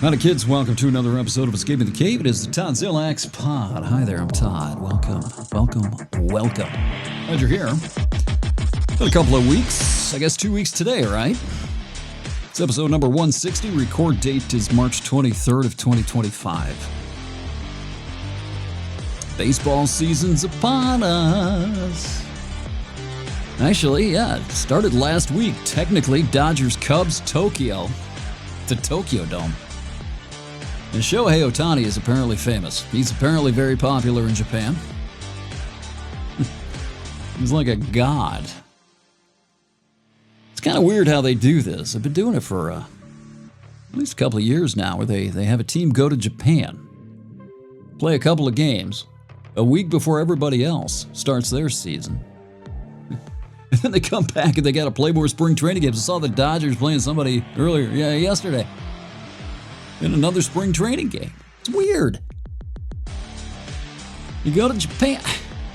Howdy kids, welcome to another episode of Escaping the Cave. It is the Todd Zillax Pod. Hi there, I'm Todd. Welcome. Glad you're here. Been a couple of weeks, I guess 2 weeks today, right? It's episode number 160. Record date is March 23rd of 2025. Baseball season's upon us. Actually, yeah, it started last week. Technically, Dodgers, Cubs, Tokyo. The Tokyo Dome. And Shohei Ohtani is apparently famous. He's apparently very popular in Japan. He's like a god. It's kind of weird how they do this. They've been doing it for at least a couple of years now, where they have a team go to Japan, play a couple of games, a week before everybody else starts their season. And then they come back and they got to play more spring training games. I saw the Dodgers playing somebody earlier, yesterday, in another spring training game. It's weird. You go to Japan,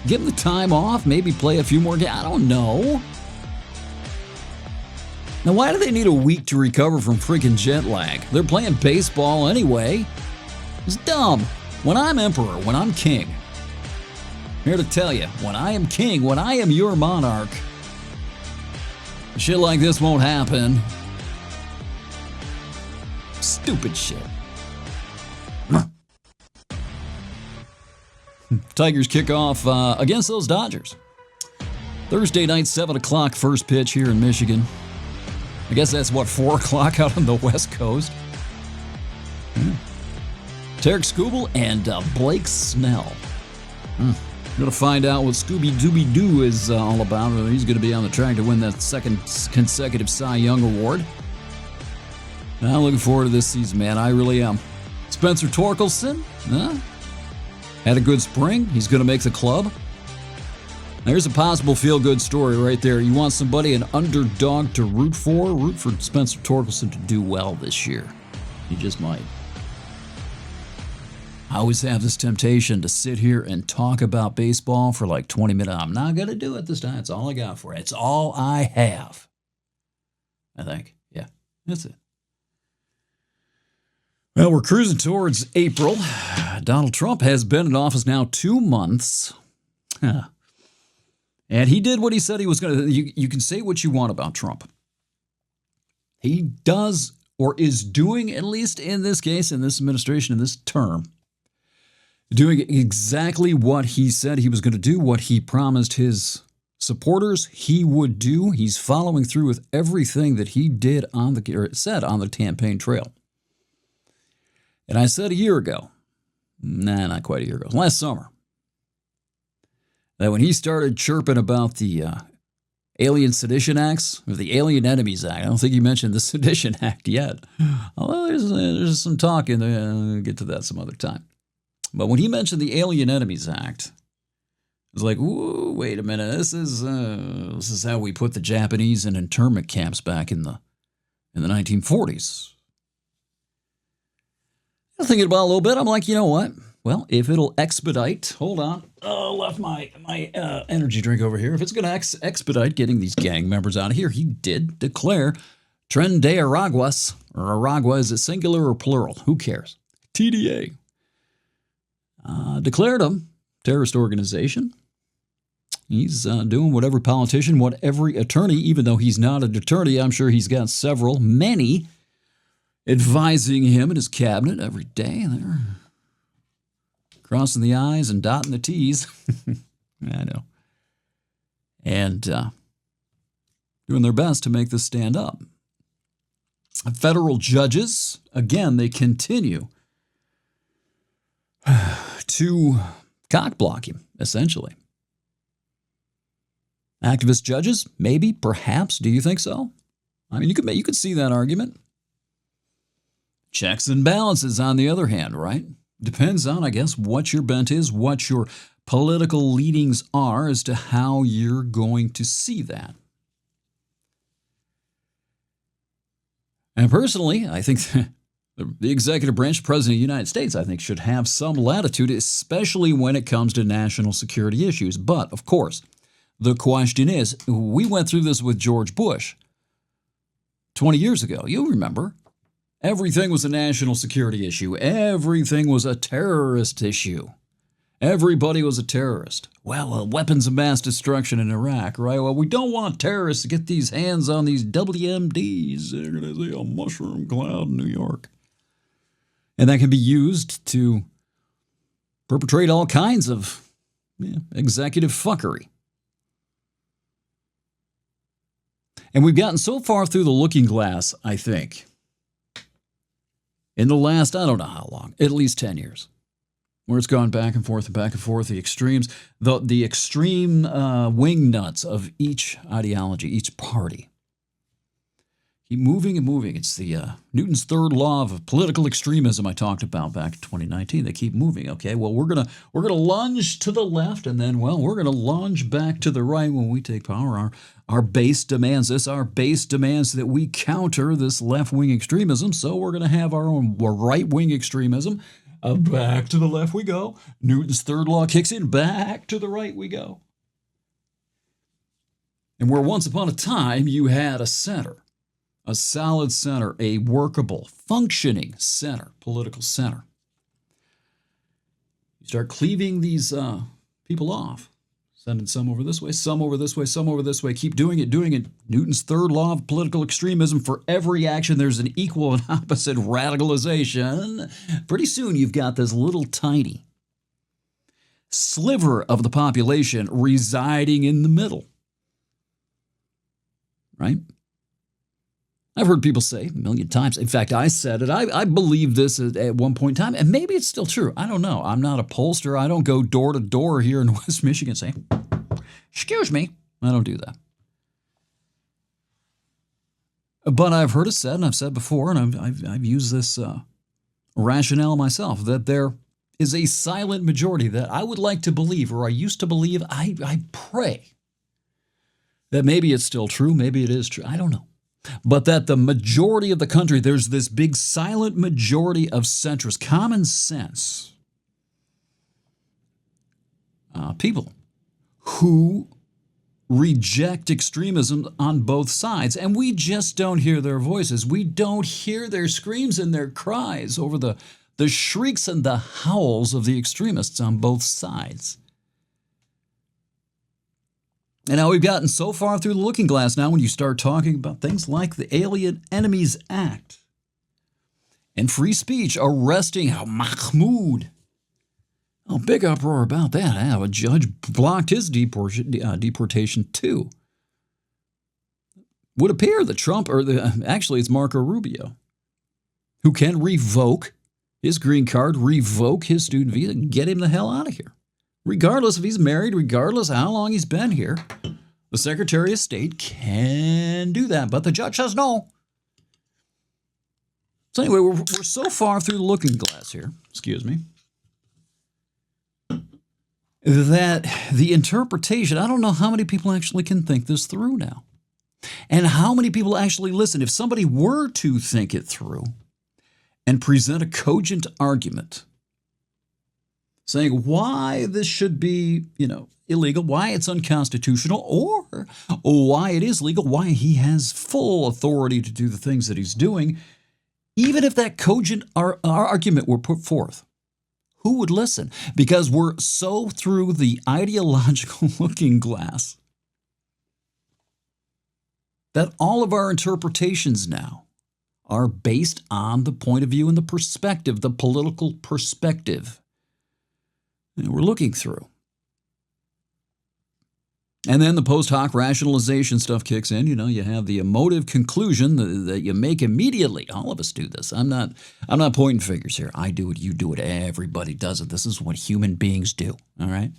give them the time off, maybe play a few more games. I don't know. Now, why do they need a week to recover from freaking jet lag? They're playing baseball anyway. It's dumb. When I'm emperor, when I'm king, here to tell you, when I am king, when I am your monarch, shit like this won't happen. Stupid shit. Tigers kick off against those Dodgers. Thursday night, 7 o'clock, first pitch here in Michigan. I guess that's, 4 o'clock out on the West Coast? Tarek Skubal and Blake Snell. Going to find out what Scooby-Dooby-Doo is all about. He's going to be on the track to win that second consecutive Cy Young Award. I'm looking forward to this season, man. I really am. Spencer Torkelson, had a good spring. He's going to make the club. There's a possible feel-good story right there. You want somebody, an underdog to root for? Root for Spencer Torkelson to do well this year. He just might. I always have this temptation to sit here and talk about baseball for like 20 minutes. I'm not going to do it this time. It's all I got for it. It's all I have. I think. Yeah, that's it. Well, we're cruising towards April. Donald Trump has been in office now 2 months. And he did what he said he was going to. You can say what you want about Trump. He does, or is doing, at least in this case, in this administration, in this term, doing exactly what he said he was going to do, what he promised his supporters he would do. He's following through with everything that he did said on the campaign trail. And I said a year ago, not quite a year ago, last summer, that when he started chirping about the Alien Sedition Acts, or the Alien Enemies Act, I don't think he mentioned the Sedition Act yet. Although there's some talk in there, I'll get to that some other time. But when he mentioned the Alien Enemies Act, it was like, ooh, wait a minute, this is how we put the Japanese in internment camps back in the 1940s. I'm thinking about it a little bit. I'm like, you know what? Well, if it'll expedite, hold on. Oh, left my energy drink over here. If it's going to expedite getting these gang members out of here, he did declare Tren de Araguas, or Aragua, is it singular or plural? Who cares? TDA. Declared them terrorist organization. He's doing what every politician, what every attorney, even though he's not an attorney, I'm sure he's got many, advising him and his cabinet every day. They're crossing the I's and dotting the T's. I know. And doing their best to make this stand up. Federal judges, again, they continue to cockblock him, essentially. Activist judges, maybe, perhaps. Do you think so? I mean, you could see that argument. Checks and balances, on the other hand, right? Depends on, I guess, what your bent is, what your political leanings are as to how you're going to see that. And personally, I think the executive branch, the President of the United States, I think, should have some latitude, especially when it comes to national security issues. But, of course, the question is, we went through this with George Bush 20 years ago. You'll remember. Everything was a national security issue. Everything was a terrorist issue. Everybody was a terrorist. Well, weapons of mass destruction in Iraq, right? Well, we don't want terrorists to get these hands on these WMDs. They're going to see a mushroom cloud in New York. And that can be used to perpetrate all kinds of executive fuckery. And we've gotten so far through the looking glass, I think, in the last, I don't know how long, at least 10 years, where it's gone back and forth, the extremes, the extreme wing nuts of each ideology, each party. Keep moving and moving. It's the Newton's third law of political extremism I talked about back in 2019. They keep moving. Okay, well, we're gonna lunge to the left, and then, well, we're gonna lunge back to the right when we take power. Our base demands this. Our base demands that we counter this left-wing extremism. So we're gonna have our own right-wing extremism. Back to the left we go. Newton's third law kicks in. Back to the right we go. And where once upon a time you had a center, a solid center, a workable, functioning center, political center, you start cleaving these people off, sending some over this way, some over this way, some over this way. Keep doing it. Newton's third law of political extremism: for every action, there's an equal and opposite radicalization. Pretty soon, you've got this little tiny sliver of the population residing in the middle, right? I've heard people say a million times. In fact, I said it. I believe this at one point in time, and maybe it's still true. I don't know. I'm not a pollster. I don't go door to door here in West Michigan saying, "Excuse me." I don't do that. But I've heard it said, and I've said before, and I've used this rationale myself, that there is a silent majority that I would like to believe, or I used to believe. I pray that maybe it's still true. Maybe it is true. I don't know. But that the majority of the country, there's this big silent majority of centrists, common sense people who reject extremism on both sides. And we just don't hear their voices. We don't hear their screams and their cries over the shrieks and the howls of the extremists on both sides. And now we've gotten so far through the looking glass now when you start talking about things like the Alien Enemies Act and free speech, arresting Mahmoud. Oh, big uproar about that. A judge blocked his deportation too. Would appear that Trump, actually it's Marco Rubio, who can revoke his green card, revoke his student visa, and get him the hell out of here. Regardless if he's married, regardless of how long he's been here, the Secretary of State can do that. But the judge says no. So anyway, we're so far through the looking glass here, that the interpretation, I don't know how many people actually can think this through now. And how many people actually listen. If somebody were to think it through and present a cogent argument saying why this should be, illegal, why it's unconstitutional, or why it is legal, why he has full authority to do the things that he's doing, even if that cogent argument were put forth, who would listen? Because we're so through the ideological looking glass that all of our interpretations now are based on the point of view and the perspective, the political perspective we're looking through. And then the post hoc rationalization stuff kicks in. You have the emotive conclusion that you make immediately. All of us do this. I'm not pointing fingers here. I do it. You do it. Everybody does it. This is what human beings do. All right?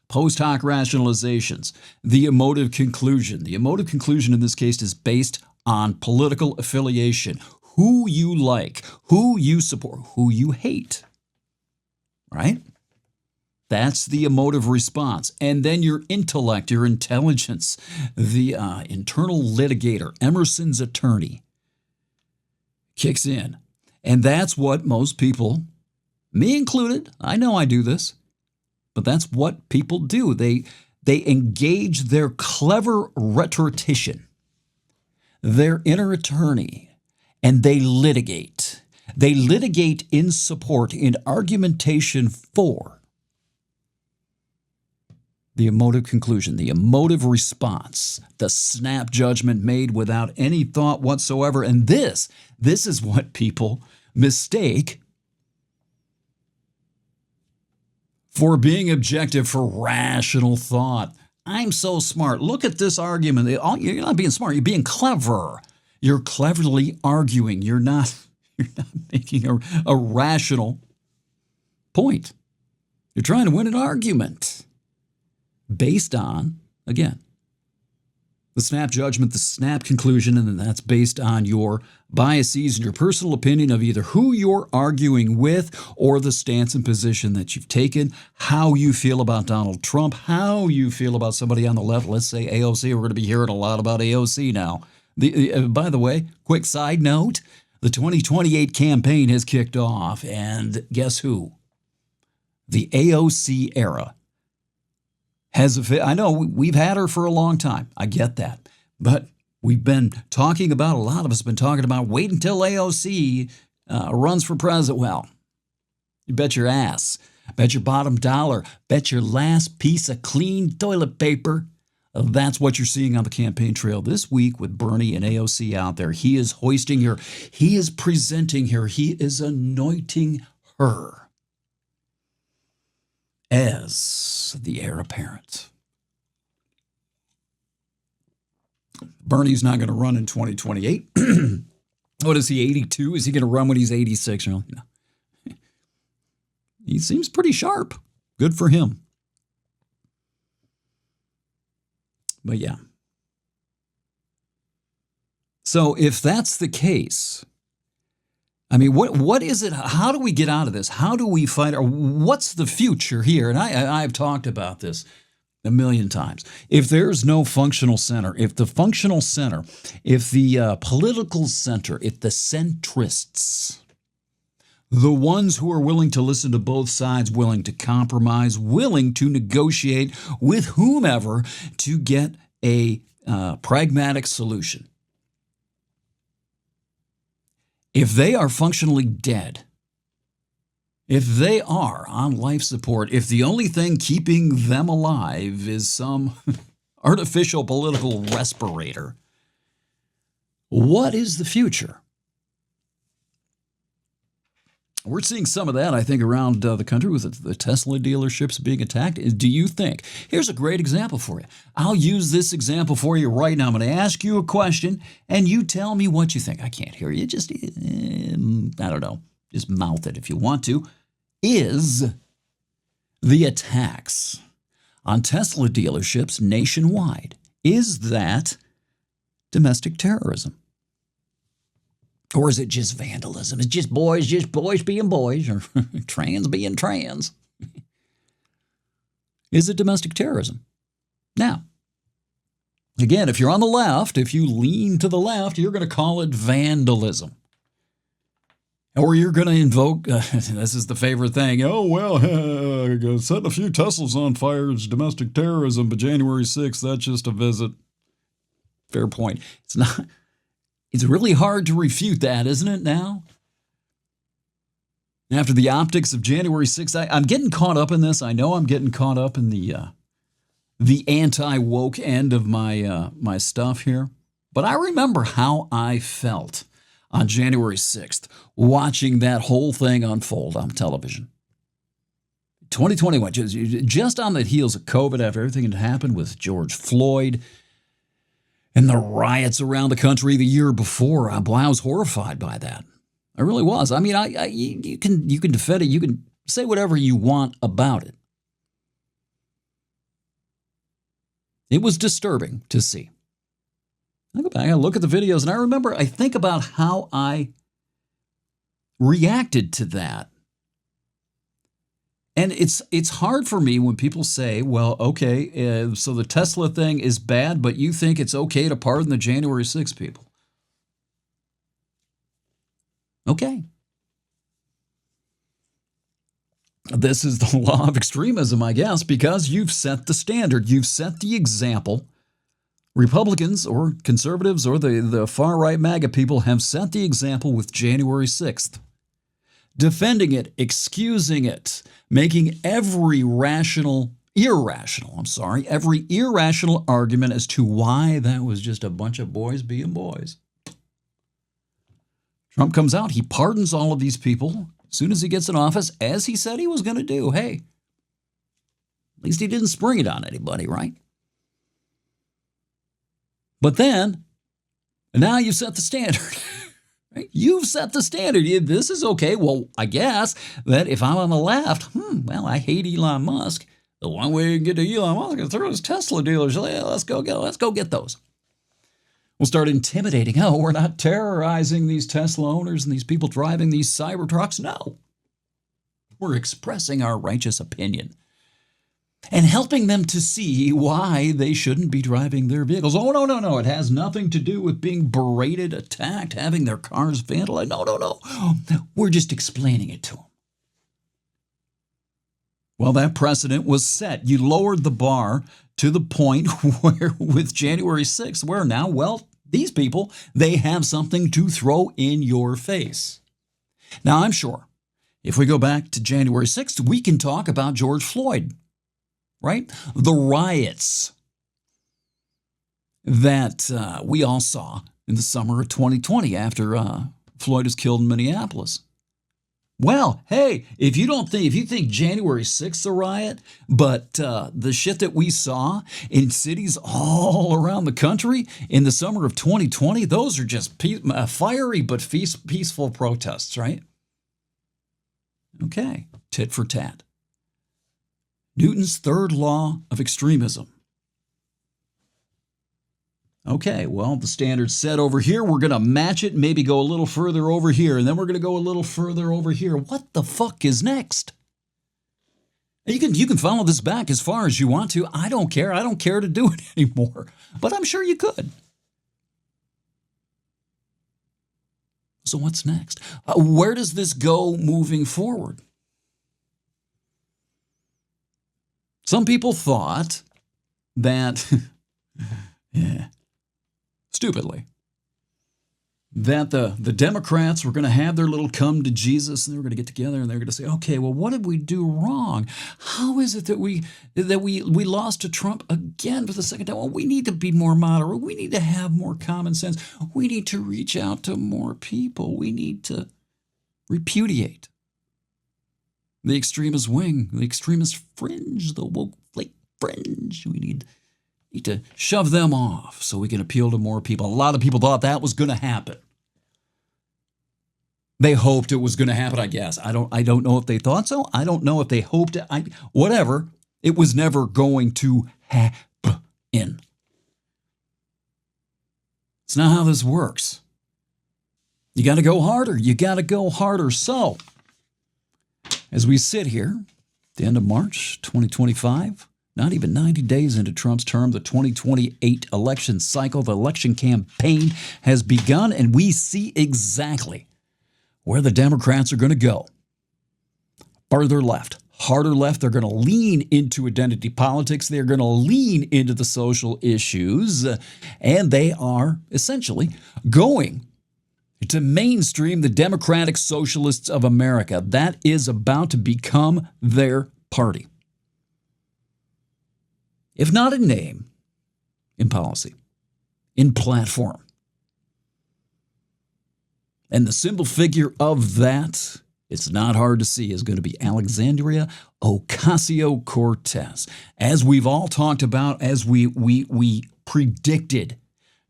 Post hoc rationalizations. The emotive conclusion. The emotive conclusion in this case is based on political affiliation. Who you like, who you support, who you hate. Right? That's the emotive response. And then your intellect, your intelligence, the internal litigator, Emerson's attorney, kicks in. And that's what most people, me included, I know I do this, but that's what people do. They engage their clever rhetorician, their inner attorney, and they litigate. They litigate in support, in argumentation for the emotive conclusion, the emotive response, the snap judgment made without any thought whatsoever. And this is what people mistake for being objective, for rational thought. I'm so smart. Look at this argument. You're not being smart. You're being clever. You're cleverly arguing. You're not making a rational point. You're trying to win an argument based on, again, the snap judgment, the snap conclusion, and then that's based on your biases and your personal opinion of either who you're arguing with or the stance and position that you've taken, how you feel about Donald Trump, how you feel about somebody on the left, let's say AOC. We're going to be hearing a lot about AOC now. By the way, quick side note, the 2028 campaign has kicked off, and guess who? The AOC era I know we've had her for a long time. I get that. But we've been talking about, a lot of us have been talking about, wait until AOC runs for president. Well, you bet your ass, bet your bottom dollar, bet your last piece of clean toilet paper. That's what you're seeing on the campaign trail this week with Bernie and AOC out there. He is hoisting her. He is presenting her. He is anointing her as the heir apparent. Bernie's not going to run in 2028. What is he, 82? Is he going to run when he's 86? No. He seems pretty sharp. Good for him. But yeah. So if that's the case, I mean, what is it? How do we get out of this? How do we fight? Or what's the future here? And I've talked about this a million times. If there's no functional center, if the functional center, if the political center, if the centrists, the ones who are willing to listen to both sides, willing to compromise, willing to negotiate with whomever to get a pragmatic solution, if they are functionally dead, if they are on life support, if the only thing keeping them alive is some artificial political respirator, what is the future? We're seeing some of that, I think, around the country with the Tesla dealerships being attacked. Do you think? Here's a great example for you. I'll use this example for you right now. I'm going to ask you a question, and you tell me what you think. I can't hear you. Just, I don't know. Just mouth it if you want to. Is the attacks on Tesla dealerships nationwide, is that domestic terrorism? Or is it just vandalism? It's just boys being boys, or trans being trans. Is it domestic terrorism? Now, again, if you're on the left, if you lean to the left, you're going to call it vandalism. Or you're going to invoke, this is the favorite thing, setting a few Teslas on fire is domestic terrorism, but January 6th, that's just a visit. Fair point. It's not. It's really hard to refute that, isn't it, now? After the optics of January 6th, I'm getting caught up in this. I know I'm getting caught up in the anti-woke end of my stuff here. But I remember how I felt on January 6th watching that whole thing unfold on television. 2021, just on the heels of COVID, after everything had happened with George Floyd and the riots around the country the year before, I was horrified by that. I really was. I mean, you can defend it. You can say whatever you want about it. It was disturbing to see. I go back, I look at the videos, and I think about how I reacted to that. And it's hard for me when people say, well, okay, so the Tesla thing is bad, but you think it's okay to pardon the January 6th people. Okay. This is the law of extremism, I guess, because you've set the standard. You've set the example. Republicans or conservatives or the far-right MAGA people have set the example with January 6th. defending it, excusing it, making every every irrational argument as to why that was just a bunch of boys being boys. Trump comes out, he pardons all of these people as soon as he gets in office, as he said he was going to do. Hey, at least he didn't spring it on anybody, right? But then, now you've set the standard. Right? You've set the standard. This is okay. Well, I guess that if I'm on the left, I hate Elon Musk. The one way you can get to Elon Musk is through his Tesla dealers. Yeah, let's go get those. We'll start intimidating. Oh, we're not terrorizing these Tesla owners and these people driving these Cybertrucks. No. We're expressing our righteous opinion and helping them to see why they shouldn't be driving their vehicles. Oh, no. It has nothing to do with being berated, attacked, having their cars vandalized. No. We're just explaining it to them. Well, that precedent was set. You lowered the bar to the point where with January 6th, where now, well, these people, they have something to throw in your face. Now, I'm sure if we go back to January 6th, we can talk about George Floyd, right? The riots that we all saw in the summer of 2020 after Floyd was killed in Minneapolis. Well, hey, if you think January 6th a riot, but the shit that we saw in cities all around the country in the summer of 2020, those are just fiery but peaceful protests, right? Okay, tit for tat. Newton's third law of extremism. Okay, well, the standard's set over here. We're going to match it, maybe go a little further over here, and then we're going to go a little further over here. What the fuck is next? You can follow this back as far as you want to. I don't care. I don't care to do it anymore. But I'm sure you could. So what's next? Where does this go moving forward? Some people thought that... stupidly, that the Democrats were going to have their little come to Jesus and they were going to get together and they were going to say, okay, well, what did we do wrong? How is it that we lost to Trump again for the second time? Well, we need to be more moderate. We need to have more common sense. We need to reach out to more people. We need to repudiate the extremist wing, the extremist fringe, the woke flake fringe. We need to shove them off so we can appeal to more people. A lot of people thought that was going to happen. They hoped it was going to happen, I guess. I don't know if they thought so. I don't know if they hoped it. Whatever. It was never going to happen. It's not how this works. You got to go harder. You got to go harder. So, as we sit here, at the end of March 2025, not even 90 days into Trump's term, the 2028 election cycle, the election campaign has begun, and we see exactly where the Democrats are going to go. Further left, harder left. They're going to lean into identity politics. They're going to lean into the social issues, and they are essentially going to mainstream the Democratic Socialists of America. That is about to become their party. If not in name, in policy, in platform. And the symbol figure of that, it's not hard to see, is going to be Alexandria Ocasio-Cortez. As we've all talked about, as we predicted,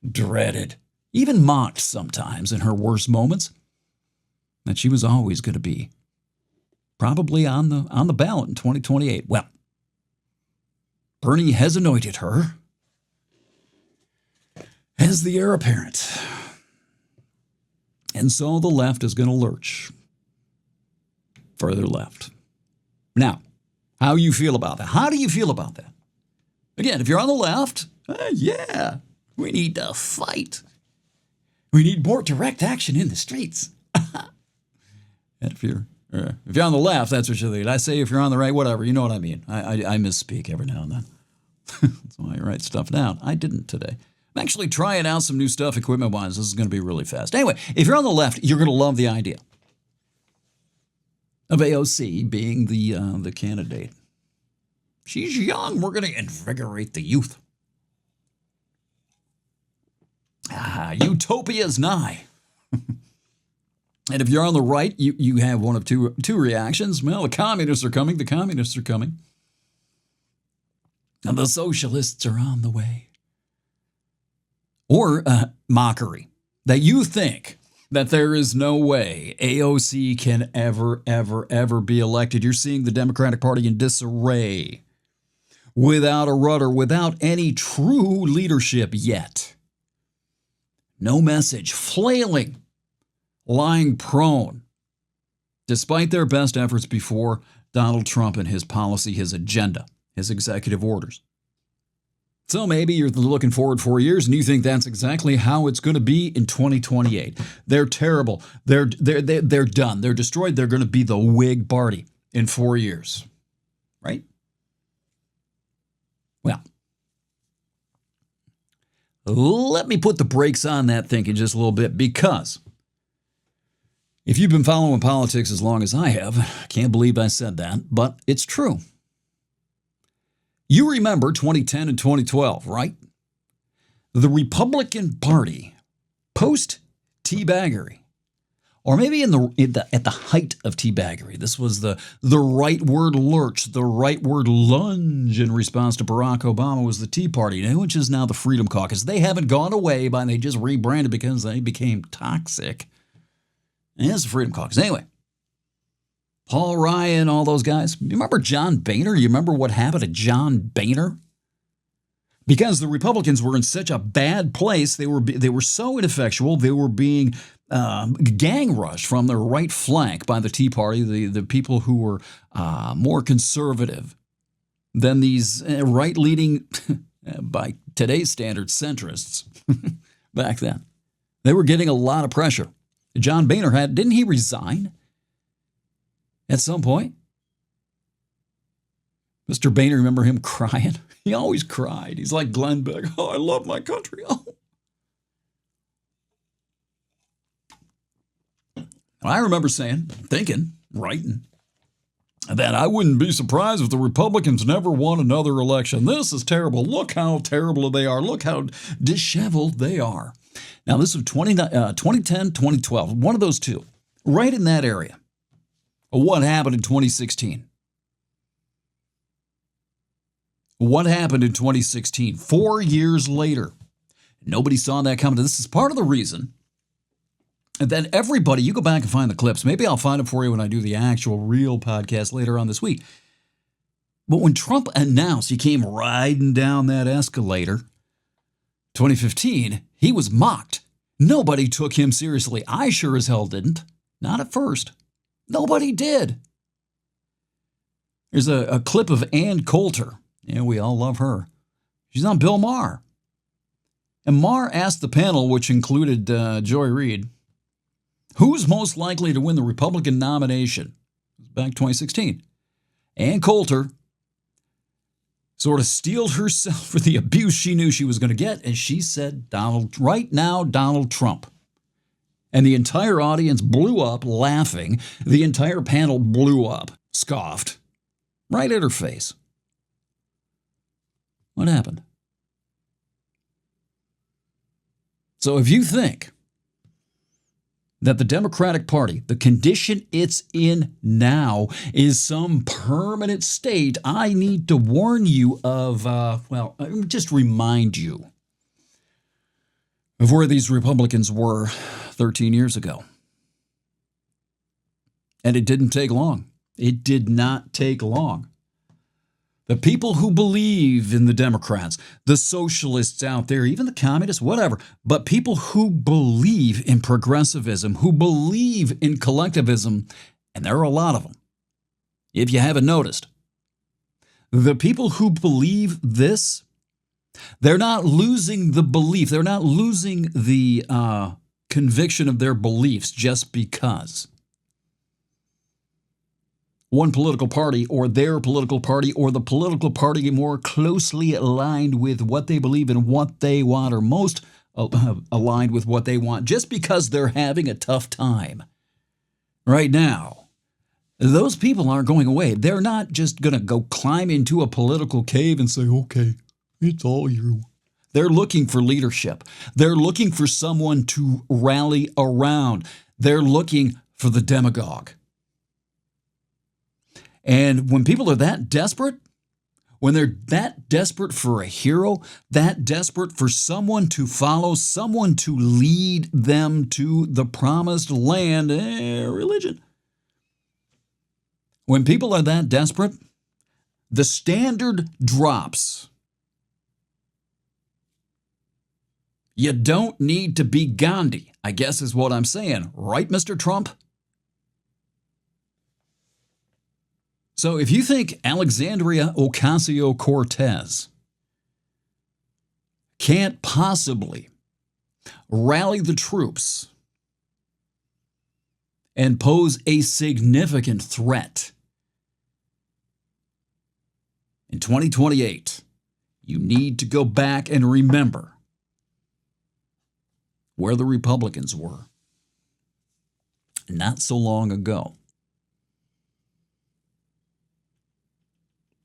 dreaded, even mocked sometimes in her worst moments, that she was always going to be probably on the ballot in 2028. Well, Bernie has anointed her as the heir apparent. And so the left is going to lurch further left. Now, how you feel about that? How do you feel about that? Again, if you're on the left, yeah, we need to fight. We need more direct action in the streets. And if you're on the left, that's what you think. I say if you're on the right, whatever. You know what I mean. I misspeak every now and then. That's why I write stuff down. I didn't today. I'm actually trying out some new stuff equipment-wise. This is going to be really fast. Anyway, if you're on the left, you're going to love the idea of AOC being the candidate. She's young. We're going to invigorate the youth. Utopia's nigh. And if you're on the right, you have one of two reactions. Well, the communists are coming. The communists are coming. And the socialists are on the way. Or mockery. That you think that there is no way AOC can ever be elected. You're seeing the Democratic Party in disarray. Without a rudder, without any true leadership yet. No message. Flailing. Lying prone, despite their best efforts before Donald Trump and his policy, his agenda, his executive orders. So maybe you're looking forward 4 years and you think that's exactly how it's going to be in 2028. They're terrible. They're done. They're destroyed. They're going to be the Whig party in 4 years, right? Well, let me put the brakes on that thinking just a little bit, because if you've been following politics as long as I have, I can't believe I said that, but it's true. You remember 2010 and 2012, right? The Republican Party, post-teabaggery, or maybe at the height of teabaggery. This was the rightward lurch, the rightward lunge in response to Barack Obama was the Tea Party, which is now the Freedom Caucus. They haven't gone away, but they just rebranded because they became toxic. And it's the Freedom Caucus. Anyway, Paul Ryan, all those guys. You remember John Boehner? You remember what happened to John Boehner? Because the Republicans were in such a bad place, they were so ineffectual, they were being gang rushed from their right flank by the Tea Party, the people who were more conservative than these right-leaning, by today's standards, centrists back then. They were getting a lot of pressure. John Boehner didn't he resign at some point? Mr. Boehner, remember him crying? He always cried. He's like Glenn Beck. Oh, I love my country. Oh. I remember thinking, writing, that I wouldn't be surprised if the Republicans never won another election. This is terrible. Look how terrible they are. Look how disheveled they are. Now, this was 2010, 2012, one of those two, right in that area. What happened in 2016? What happened in 2016? 4 years later. Nobody saw that coming. This is part of the reason that everybody, you go back and find the clips. Maybe I'll find them for you when I do the actual real podcast later on this week. But when Trump announced he came riding down that escalator, 2015, he was mocked. Nobody took him seriously. I sure as hell didn't. Not at first. Nobody did. There's a clip of Ann Coulter. Yeah, we all love her. She's on Bill Maher. And Maher asked the panel, which included Joy Reid, who's most likely to win the Republican nomination? Back 2016. Ann Coulter sort of steeled herself for the abuse she knew she was going to get, and she said, Donald Trump. And the entire audience blew up laughing. The entire panel blew up, scoffed, right at her face. What happened? So if you think that the Democratic Party, the condition it's in now, is some permanent state, I need to warn you of, just remind you of where these Republicans were 13 years ago. And it didn't take long. It did not take long. The people who believe in the Democrats, the socialists out there, even the communists, whatever, but people who believe in progressivism, who believe in collectivism, and there are a lot of them, if you haven't noticed, the people who believe this, they're not losing the belief. They're not losing the conviction of their beliefs just because one political party or their political party or the political party more closely aligned with what they believe and what they want, or most aligned with what they want, just because they're having a tough time right now, Those people aren't going away. They're not just going to go climb into a political cave and say, okay, it's all you. They're looking for leadership. They're looking for someone to rally around. They're looking for the demagogue. And when people are that desperate, when they're that desperate for a hero, that desperate for someone to follow, someone to lead them to the promised land, religion. When people are that desperate, the standard drops. You don't need to be Gandhi, I guess is what I'm saying. Right, Mr. Trump? So if you think Alexandria Ocasio-Cortez can't possibly rally the troops and pose a significant threat in 2028, you need to go back and remember where the Republicans were not so long ago.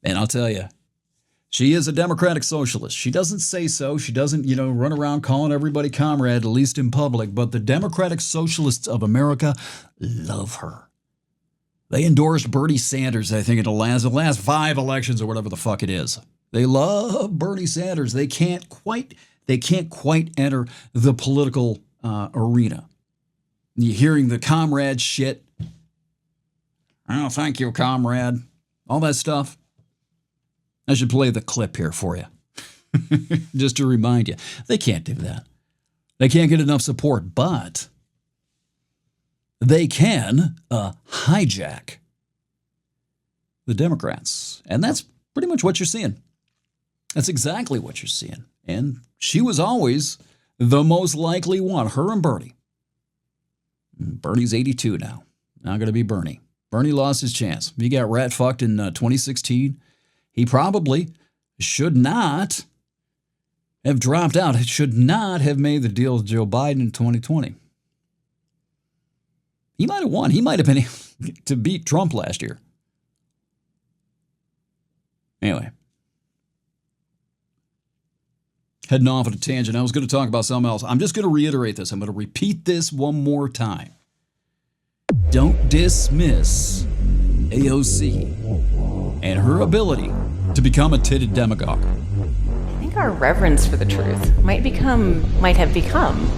And I'll tell you, she is a democratic socialist. She doesn't say so. She doesn't, run around calling everybody comrade, at least in public. But the democratic socialists of America love her. They endorsed Bernie Sanders, I think, in the last 5 elections or whatever the fuck it is. They love Bernie Sanders. They can't quite enter the political arena. You're hearing the comrade shit. Oh, thank you, comrade. All that stuff. I should play the clip here for you, just to remind you. They can't do that. They can't get enough support, but they can hijack the Democrats. And that's pretty much what you're seeing. That's exactly what you're seeing. And she was always the most likely one, her and Bernie. Bernie's 82 now. Not going to be Bernie. Bernie lost his chance. He got rat-fucked in 2016. He probably should not have dropped out. He should not have made the deal with Joe Biden in 2020. He might have won. He might have been able to beat Trump last year. Anyway. Heading off at a tangent. I was going to talk about something else. I'm just going to reiterate this. I'm going to repeat this one more time. Don't dismiss AOC and her ability to become a titted demagogue. I think our reverence for the truth might have become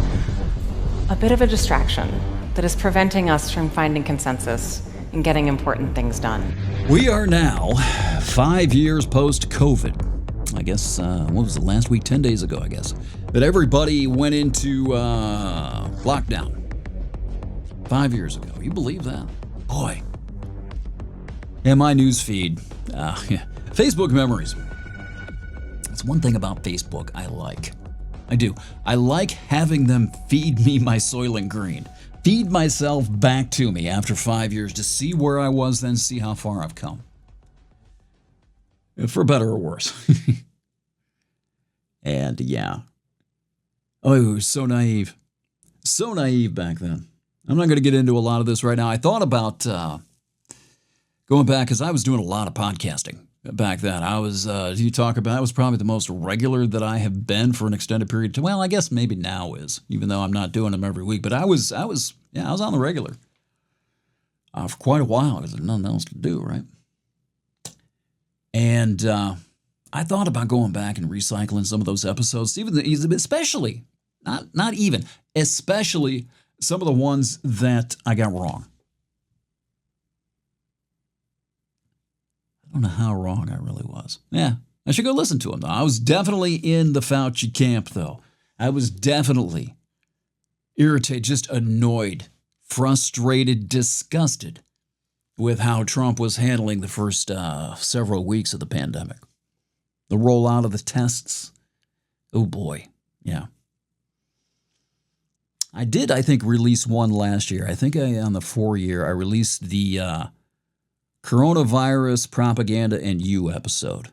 a bit of a distraction that is preventing us from finding consensus and getting important things done. We are now 5 years post-COVID. I guess, what was it, last week, 10 days ago, I guess, that everybody went into lockdown. 5 years ago. You believe that? Boy. Yeah, my news feed. Facebook memories. That's one thing about Facebook I like. I do. I like having them feed me my Soylent Green. Feed myself back to me after 5 years to see where I was then, see how far I've come. For better or worse. And yeah. Oh, it was so naive. So naive back then. I'm not going to get into a lot of this right now. I thought about going back because I was doing a lot of podcasting back then. I was probably the most regular that I have been for an extended period of time. Well, I guess maybe now is, even though I'm not doing them every week. But I was on the regular for quite a while because there's nothing else to do, right? And I thought about going back and recycling some of those episodes, especially some of the ones that I got wrong. I don't know how wrong I really was. Yeah, I should go listen to them, though. I was definitely in the Fauci camp, though. I was definitely irritated, just annoyed, frustrated, disgusted with how Trump was handling the first several weeks of the pandemic. The rollout of the tests. Oh, boy. Yeah. I did, I think, release one last year. I think on the 4-year, I released the Coronavirus Propaganda and You episode.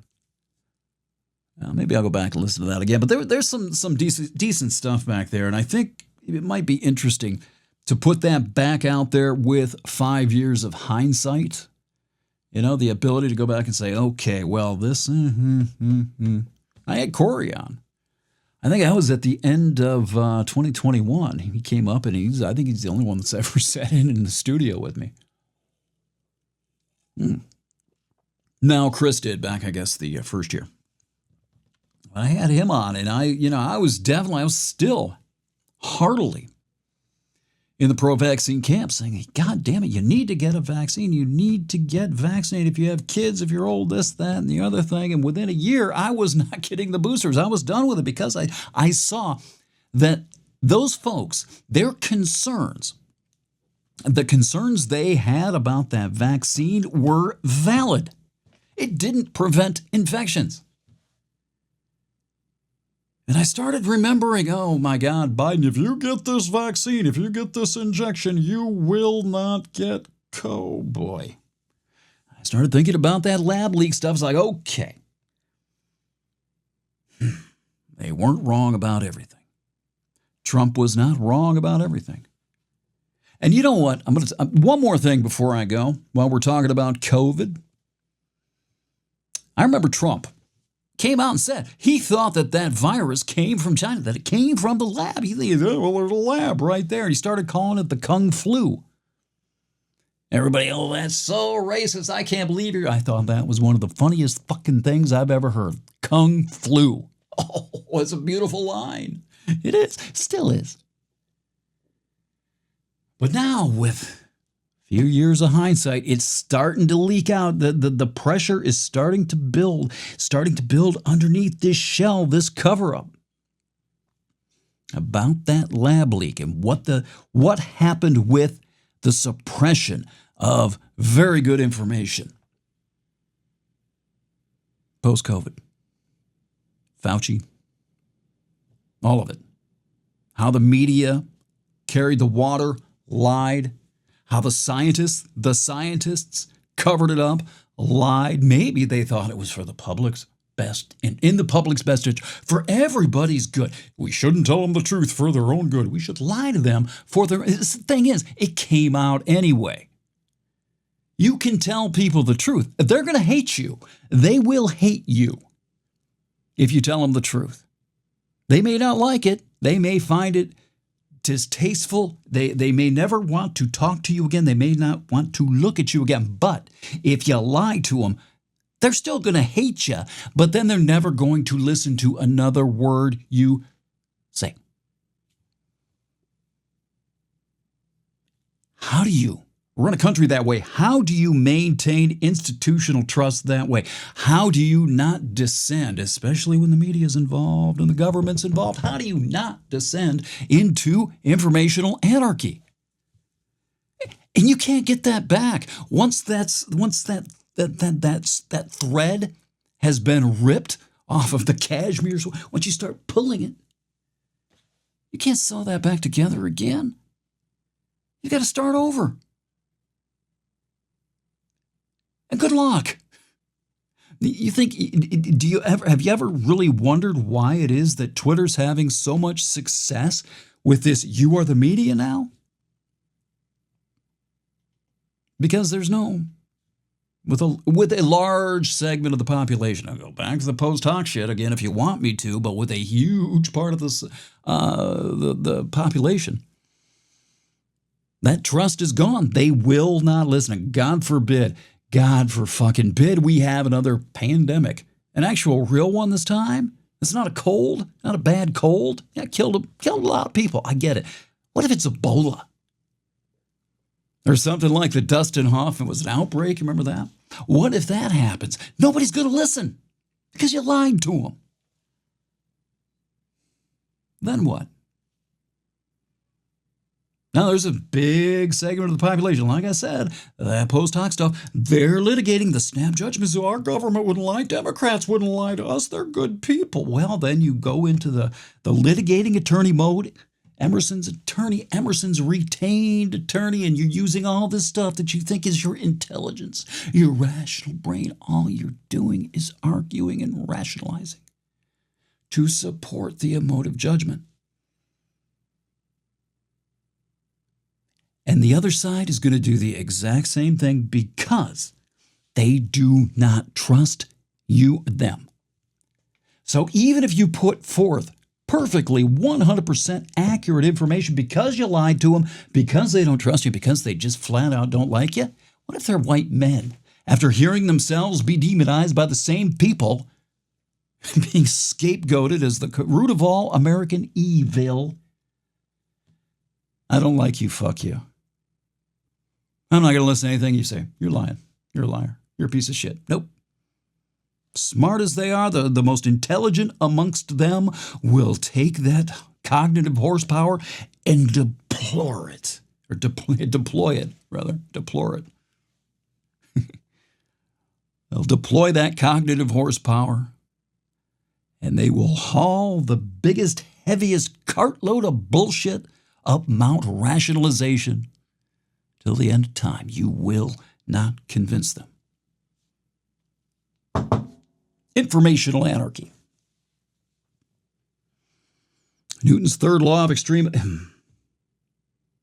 Maybe I'll go back and listen to that again. But there's some decent stuff back there, and I think it might be interesting to put that back out there with 5 years of hindsight, the ability to go back and say, okay, well, this, I had Corey on. I think I was at the end of 2021. He came up, and I think he's the only one that's ever sat in the studio with me. Now, Chris did back, I guess, the first year. I had him on, and I was still heartily in the pro-vaccine camp saying, God damn it, you need to get a vaccine. You need to get vaccinated if you have kids, if you're old, this, that, and the other thing. And within a year, I was not getting the boosters. I was done with it because I saw that those folks, their concerns, the concerns they had about that vaccine were valid. It didn't prevent infections. And I started remembering, oh my God, Biden, if you get this vaccine, if you get this injection, you will not get boy. I started thinking about that lab leak stuff. It's like, okay. They weren't wrong about everything. Trump was not wrong about everything. And you know what? I'm going to one more thing before I go, while we're talking about COVID. I remember Trump came out and said he thought that virus came from China, that it came from the lab. He thought, well, there's a lab right there. And he started calling it the Kung Flu. Everybody, oh, that's so racist. I can't believe you. I thought that was one of the funniest fucking things I've ever heard. Kung Flu. Oh, it's a beautiful line. It is. Still is. But now with few years of hindsight, it's starting to leak out. The pressure is starting to build underneath this shell, this cover-up about that lab leak and what happened with the suppression of very good information post-COVID. Fauci, all of it. How the media carried the water, lied. How the scientists covered it up, lied. Maybe they thought it was for the public's best, and in the public's best interest, for everybody's good. We shouldn't tell them the truth for their own good. We should lie to them for their... The thing is, it came out anyway. You can tell people the truth. They're going to hate you. They will hate you if you tell them the truth. They may not like it. They may find it distasteful. They may never want to talk to you again. They may not want to look at you again. But if you lie to them, they're still going to hate you. But then they're never going to listen to another word you say. How do you run a country that way? How do you maintain institutional trust that way? How do you not descend, especially when the media is involved and the government's involved? How do you not descend into informational anarchy? And you can't get that back. Once that thread has been ripped off of the cashmere, once you start pulling it, you can't sew that back together again. You got to start over. And good luck. You think, have you ever really wondered why it is that Twitter's having so much success with this "you are the media" now? Because there's with a large segment of the population. I'll go back to the post-hoc shit again if you want me to, but with a huge part of this the population, that trust is gone. They will not listen. God forbid. God for fucking bid we have another pandemic. An actual real one this time? It's not a cold, not a bad cold. Yeah, killed a lot of people. I get it. What if it's Ebola? Or something like the Dustin Hoffman was an outbreak. Remember that? What if that happens? Nobody's going to listen because you lied to them. Then what? Now, there's a big segment of the population, like I said, that post-hoc stuff, they're litigating the snap judgments. So our government wouldn't lie. Democrats wouldn't lie to us. They're good people. Well, then you go into the litigating attorney mode. Emerson's attorney, Emerson's retained attorney, and you're using all this stuff that you think is your intelligence, your rational brain. All you're doing is arguing and rationalizing to support the emotive judgment. And the other side is going to do the exact same thing because they do not trust them. So even if you put forth perfectly 100% accurate information because you lied to them, because they don't trust you, because they just flat out don't like you, what if they're white men? After hearing themselves be demonized by the same people, being scapegoated as the root of all American evil, I don't like you, fuck you. I'm not going to listen to anything you say. You're lying. You're a liar. You're a piece of shit. Nope. Smart as they are, the most intelligent amongst them will take that cognitive horsepower and deplore it. Or deploy it. They'll deploy that cognitive horsepower and they will haul the biggest, heaviest cartload of bullshit up Mount Rationalization till the end of time. You will not convince them. Informational anarchy. Newton's third law of extremism.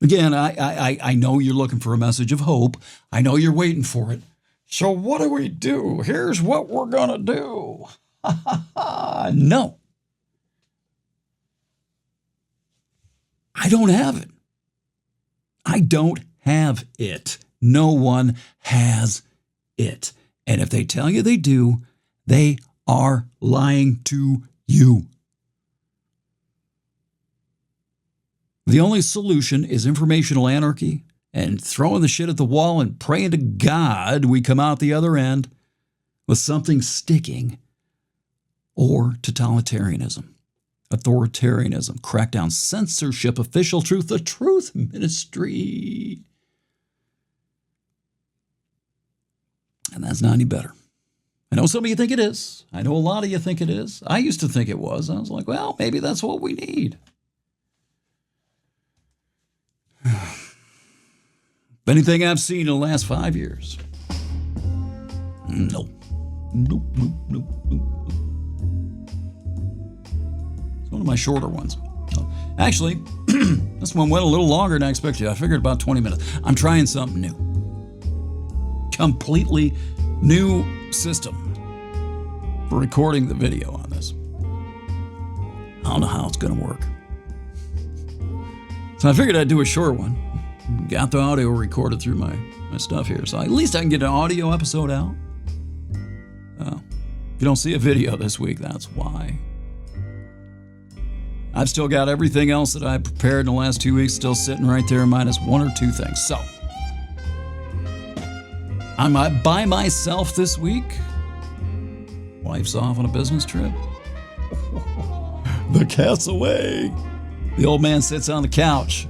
Again, I know you're looking for a message of hope. I know you're waiting for it. So what do? Here's what we're going to do. No. I don't have it. I don't have it. No one has it. And if they tell you they do, they are lying to you. The only solution is informational anarchy and throwing the shit at the wall and praying to God we come out the other end with something sticking, or totalitarianism, authoritarianism, crackdown, censorship, official truth, the truth ministry. And that's not any better. I know some of you think it is. I know a lot of you think it is. I used to think it was. I was like, well, maybe that's what we need. Anything I've seen in the last 5 years? No. Nope. It's one of my shorter ones. Actually, this one went a little longer than I expected. I figured about 20 minutes. I'm trying something new. Completely new system for recording the video on this. I don't know how it's going to work. So I figured I'd do a short one. Got the audio recorded through my stuff here. So at least I can get an audio episode out. If you don't see a video this week, that's why. I've still got everything else that I prepared in the last 2 weeks still sitting right there, minus one or two things. So I'm by myself this week. Wife's off on a business trip. The cat's away. The old man sits on the couch,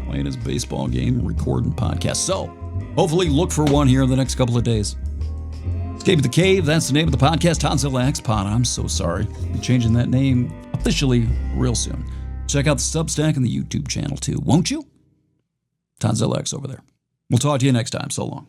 playing his baseball game and recording podcasts. So, hopefully look for one here in the next couple of days. Escape the Cave, that's the name of the podcast. Tonzilla X Pod, I'm so sorry. I'm changing that name officially real soon. Check out the Substack and the YouTube channel too, won't you? Tonzilla X over there. We'll talk to you next time. So long.